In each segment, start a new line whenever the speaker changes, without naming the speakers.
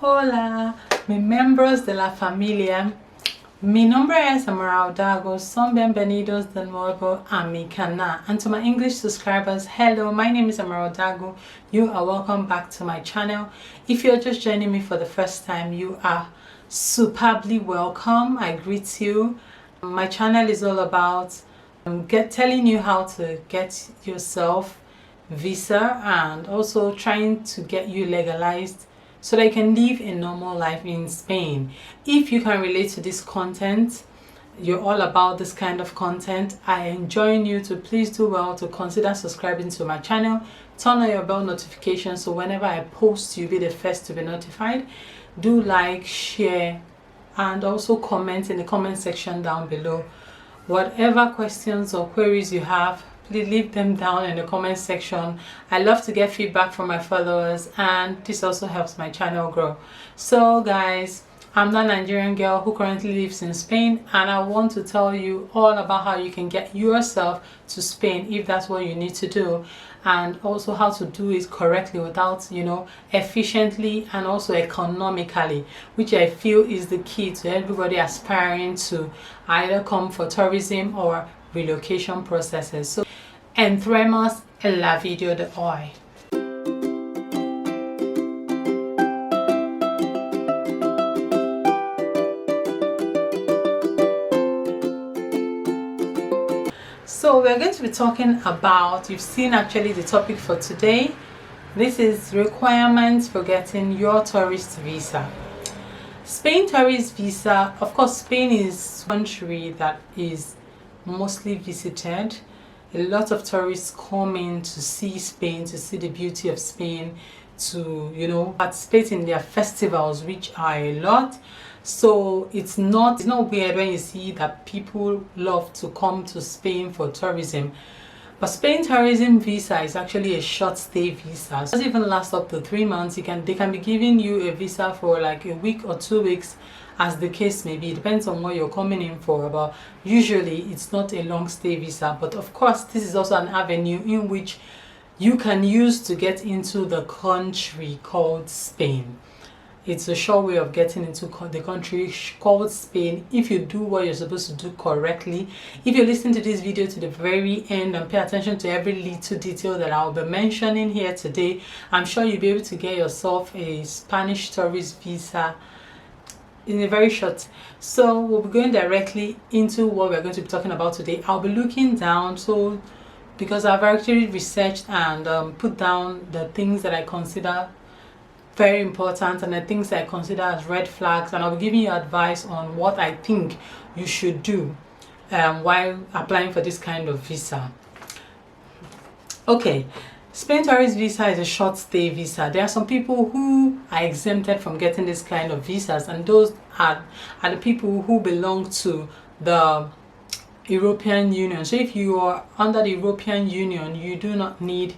Hola, mis miembros de la familia. Mi nombre es Amaraumeh. Son bienvenidos de nuevo a mi canal. And to my English subscribers, hello, my name is Amaraumeh. You are welcome back to my channel. If you're just joining me for the first time, you are superbly welcome. I greet you. My channel is all about telling you how to get yourself visa and also trying to get you legalized so that you can live a normal life in Spain. If you can relate to this content, you're all about this kind of content, I enjoin you to please do well to consider subscribing to my channel. Turn on your bell notification so whenever I post, you'll be the first to be notified. Do like, share, and also comment in the comment section down below. Whatever questions or queries you have, please leave them down in the comment section. I love to get feedback from my followers, and this also helps my channel grow. So guys, I'm that Nigerian girl who currently lives in Spain, and I want to tell you all about how you can get yourself to Spain if that's what you need to do, and also how to do it correctly without, efficiently and also economically, which I feel is the key to everybody aspiring to either come for tourism or relocation processes. So entremos en la video de hoy. So we're going to be talking about, you've seen actually the topic for today. This is requirements for getting your tourist visa. Spain tourist visa, of course, Spain is a country that is mostly visited. A lot of tourists come in to see Spain, to see the beauty of Spain, to participate in their festivals, which are a lot. So it's not weird when you see that people love to come to Spain for tourism. But Spain tourism visa is actually a short stay visa. It doesn't even last up to 3 months. They can be giving you a visa for like a week or 2 weeks, as the case may be. It depends on what you're coming in for, but usually it's not a long stay visa. But of course, this is also an avenue in which you can use to get into the country called Spain. It's a sure way of getting into the country called Spain if you do what you're supposed to do correctly. If you listen to this video to the very end and pay attention to every little detail that I'll be mentioning here today, I'm sure you'll be able to get yourself a Spanish tourist visa in a very short. So we'll be going directly into what we're going to be talking about today. I'll be looking down, so because I've actually researched and put down the things that I consider very important and the things I consider as red flags, and I'll be giving you advice on what I think you should do while applying for this kind of visa. Okay, Spain tourist visa is a short stay visa. There are some people who are exempted from getting this kind of visas, and those are the people who belong to the European Union. So if you are under the European Union, you do not need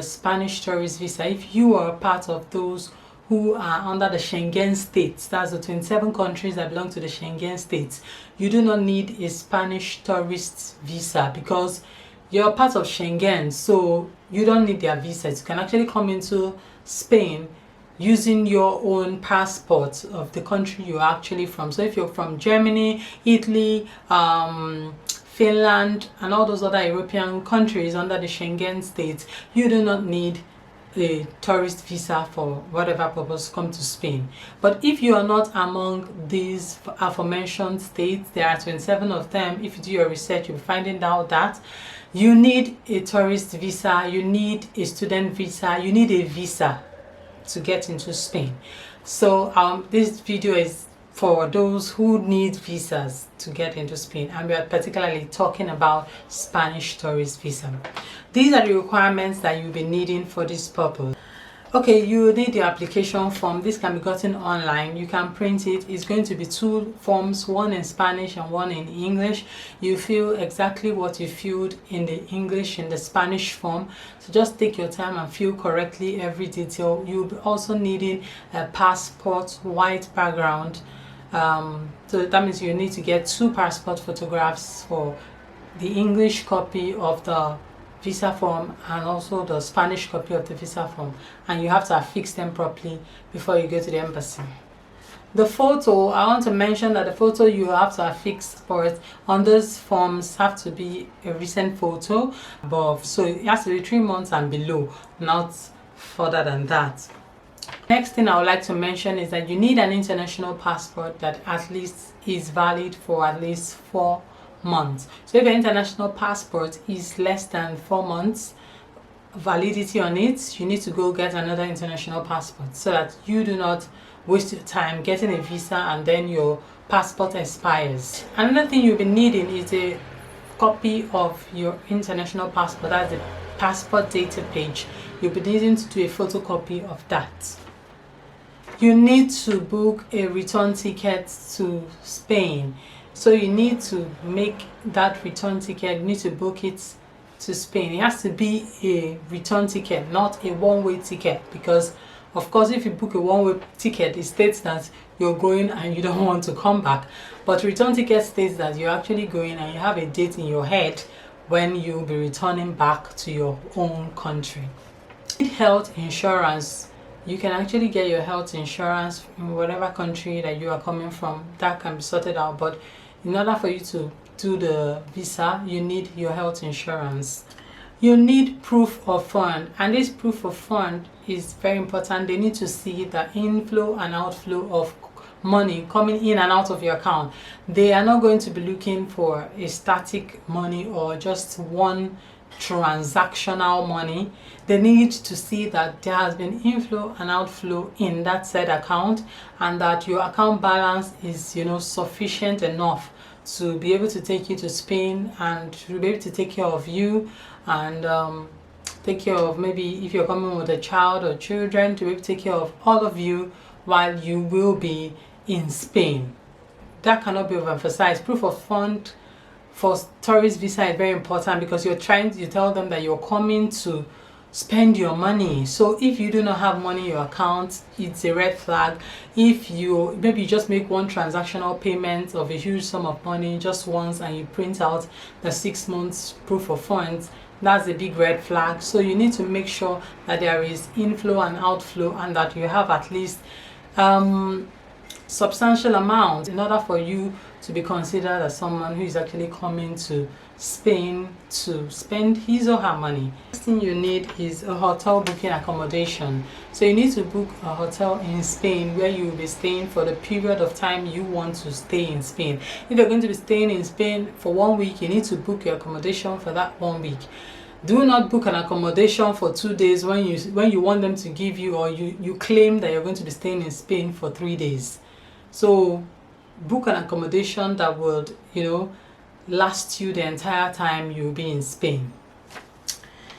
Spanish tourist visa. If you are part of those who are under the Schengen states, that's the 27 countries that belong to the Schengen states, you do not need a Spanish tourist visa because you're part of Schengen, so you don't need their visas. You can actually come into Spain using your own passport of the country you're actually from. So if you're from Germany, Italy, Finland, and all those other European countries under the Schengen states, you do not need a tourist visa for whatever purpose come to Spain. But if you are not among these aforementioned states, there are 27 of them. If you do your research, you'll be finding out that you need a tourist visa, you need a student visa, you need a visa to get into Spain. So this video is for those who need visas to get into Spain, and we are particularly talking about Spanish tourist visa. These are the requirements that you'll be needing for this purpose. Okay, you need the application form. This can be gotten online. You can print it. It's going to be 2 forms, one in Spanish and one in English. You fill exactly what you filled in the English in the Spanish form. So just take your time and fill correctly every detail. You'll be also needing a passport, white background. So that means you need to get 2 passport photographs for the English copy of the visa form and also the Spanish copy of the visa form, and you have to affix them properly before you go to the embassy. The photo, I want to mention that the photo you have to affix for it on those forms have to be a recent photo above, so it has to be 3 months and below, not further than that. Next thing I would like to mention is that you need an international passport that at least is valid for at least 4 months. So if your international passport is less than 4 months validity on it, you need to go get another international passport so that you do not waste your time getting a visa and then your passport expires. Another thing you'll be needing is a copy of your international passport. That's the passport data page. You'll be needing to do a photocopy of that. You need to book a return ticket to Spain. So you need to make that return ticket, you need to book it to Spain. It has to be a return ticket, not a one-way ticket, because of course if you book a one-way ticket, it states that you're going and you don't want to come back. But return ticket states that you're actually going and you have a date in your head when you'll be returning back to your own country. Health insurance. You can actually get your health insurance in whatever country that you are coming from. That can be sorted out, but in order for you to do the visa, you need your health insurance. You need proof of fund, and this proof of fund is very important. They need to see the inflow and outflow of money coming in and out of your account. They are not going to be looking for a static money or just one transactional money. They need to see that there has been inflow and outflow in that said account, and that your account balance is sufficient enough to be able to take you to Spain and to be able to take care of you and take care of, maybe if you're coming with a child or children, to be able to take care of all of you while you will be in Spain. That cannot be overemphasized. Proof of fund for tourist visa is very important because you're trying to tell them that you're coming to spend your money. So if you do not have money in your account, it's a red flag. If you maybe just make one transactional payment of a huge sum of money just once and you print out the 6 months proof of funds, that's a big red flag. So you need to make sure that there is inflow and outflow and that you have at least substantial amount in order for you to be considered as someone who is actually coming to Spain to spend his or her money. Next thing you need is a hotel booking accommodation. So you need to book a hotel in Spain where you will be staying for the period of time you want to stay in Spain. If you're going to be staying in Spain for 1 week, you need to book your accommodation for that 1 week. Do not book an accommodation for 2 days when you want them to give you, or you claim that you're going to be staying in Spain for 3 days. So book an accommodation that would last you the entire time you'll be in Spain.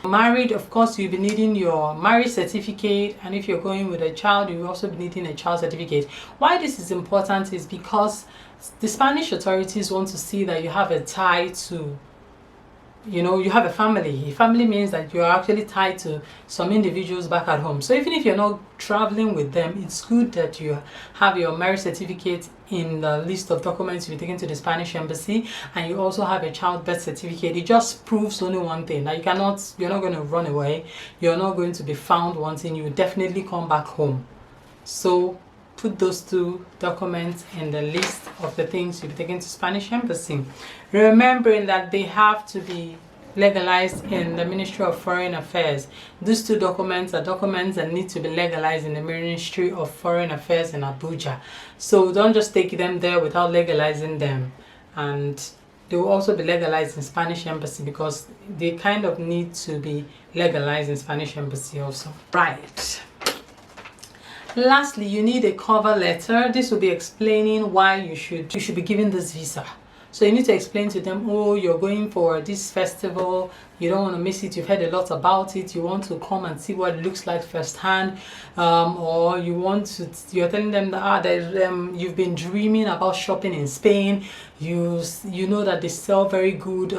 Married, of course, you'll be needing your marriage certificate, and if you're going with a child, you'll also be needing a child certificate. Why this is important is because the Spanish authorities want to see that you have a tie to, you have a family. A family means that you're actually tied to some individuals back at home. So even if you're not traveling with them, it's good that you have your marriage certificate in the list of documents you'll be taken to the Spanish embassy, and you also have a child birth certificate. It just proves only one thing, that you're not going to run away, you're not going to be found wanting, you will definitely come back home. So put those 2 documents in the list of the things you'll be taken to Spanish embassy, remembering that they have to be legalized in the Ministry of Foreign Affairs. These 2 documents are documents that need to be legalized in the Ministry of Foreign Affairs in Abuja. So don't just take them there without legalizing them. And they will also be legalized in Spanish embassy because they kind of need to be legalized in Spanish embassy also. Right. Lastly, you need a cover letter. This will be explaining why you should be given this visa. So you need to explain to them, oh, you're going for this festival, you don't want to miss it, you've heard a lot about it, you want to come and see what it looks like firsthand, or you're telling them that you've been dreaming about shopping in Spain, you know that they sell very good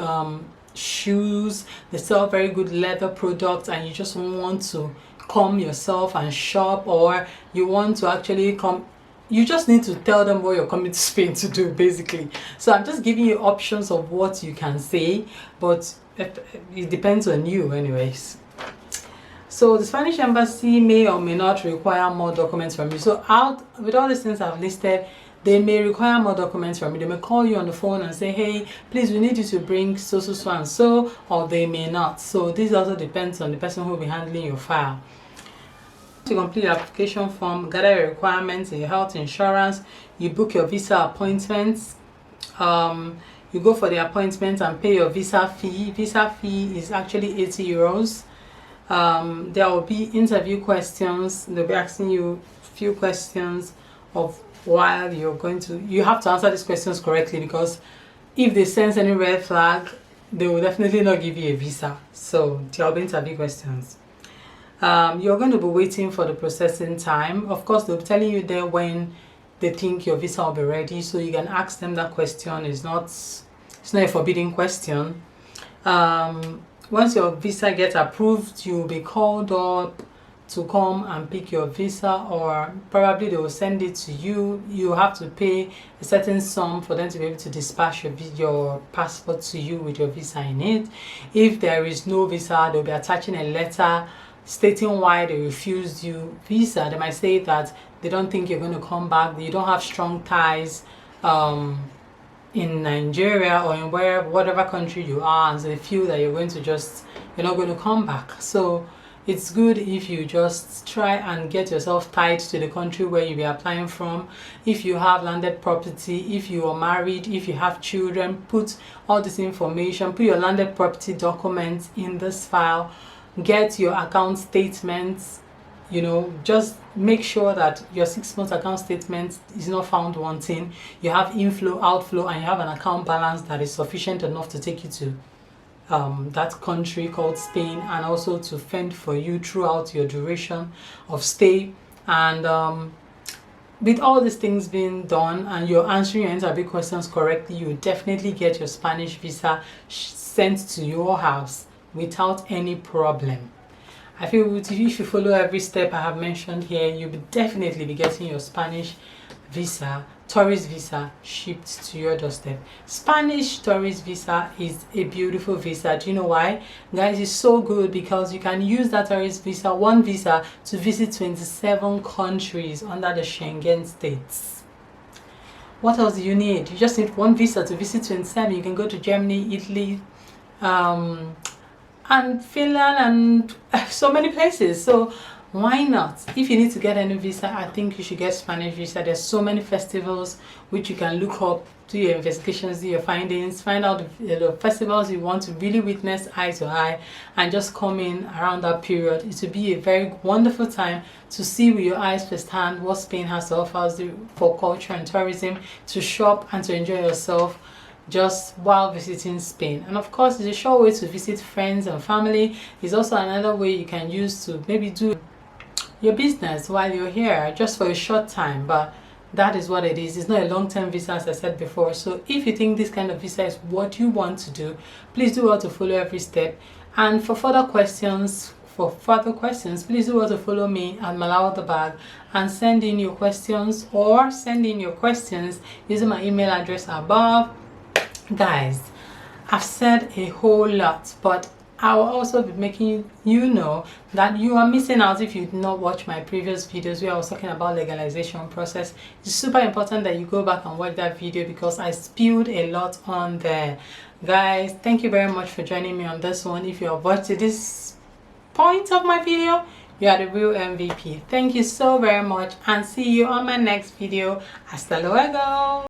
shoes, they sell very good leather products, and you just want to come yourself and shop, or you want to actually come. You just need to tell them what you're coming to Spain to do, basically. So I'm just giving you options of what you can say, but it depends on you anyways. So the Spanish embassy may or may not require more documents from you. So with all these things I've listed, they may require more documents from you. They may call you on the phone and say, hey, please, we need you to bring so and so, or they may not. So this also depends on the person who will be handling your file. To complete the application form, gather your requirements in your health insurance, you book your visa appointments, you go for the appointment and pay your visa fee. Visa fee is actually 80 euros. There will be interview questions. They'll be asking you a few questions of while you have to answer these questions correctly, because if they sense any red flag, they will definitely not give you a visa. So there will be interview questions. You're going to be waiting for the processing time. Of course, they'll be telling you there when they think your visa will be ready, so you can ask them that question. It's not a forbidden question. Once your visa gets approved, you'll be called up to come and pick your visa, or probably they will send it to you. You have to pay a certain sum for them to be able to dispatch your passport to you with your visa in it. If there is no visa, they'll be attaching a letter stating why they refused you visa. They might say that they don't think you're going to come back, you don't have strong ties in Nigeria or in whatever country you are, and so they feel that you're not going to come back. So it's good if you just try and get yourself tied to the country where you'll be applying from. If you have landed property, if you are married, if you have children, put all this information, put your landed property documents in this file, get your account statements, just make sure that your 6 months account statement is not found wanting. You have inflow, outflow, and you have an account balance that is sufficient enough to take you to that country called Spain, and also to fend for you throughout your duration of stay. And with all these things being done and you're answering your interview questions correctly, you will definitely get your Spanish visa sent to your house without any problem. I feel if you follow every step I have mentioned here, you'll definitely be getting your Spanish visa, tourist visa, shipped to your doorstep. Spanish tourist visa is a beautiful visa. Do you know why? Guys, it's so good because you can use that tourist visa, one visa, to visit 27 countries under the Schengen states. What else do you need? You just need one visa to visit 27. You can go to Germany, Italy, and Finland, and so many places. So why not? If you need to get a new visa, I think you should get Spanish visa. There's so many festivals which you can look up, do your investigations, do your findings, find out the festivals you want to really witness eye to eye, and just come in around that period. It will be a very wonderful time to see with your eyes firsthand what Spain has to offer for culture and tourism, to shop and to enjoy yourself just while visiting Spain. And of course, it's a sure way to visit friends and family. It's also another way you can use to maybe do your business while you're here, just for a short time. But that is what it is. It's not a long-term visa, as I said before. So if you think this kind of visa is what you want to do, please do well to follow every step. And for further questions, please do well to follow me at Malawa the Bag and send in your questions, or send in your questions using my email address above. Guys, I've said a whole lot, but I will also be making you know that you are missing out if you did not watch my previous videos where I was talking about legalization process. It's super important that you go back and watch that video because I spilled a lot on there. Guys, thank you very much for joining me on this one. If you have watched to this point of my video, you are the real MVP. Thank you so very much, and see you on my next video. Hasta luego.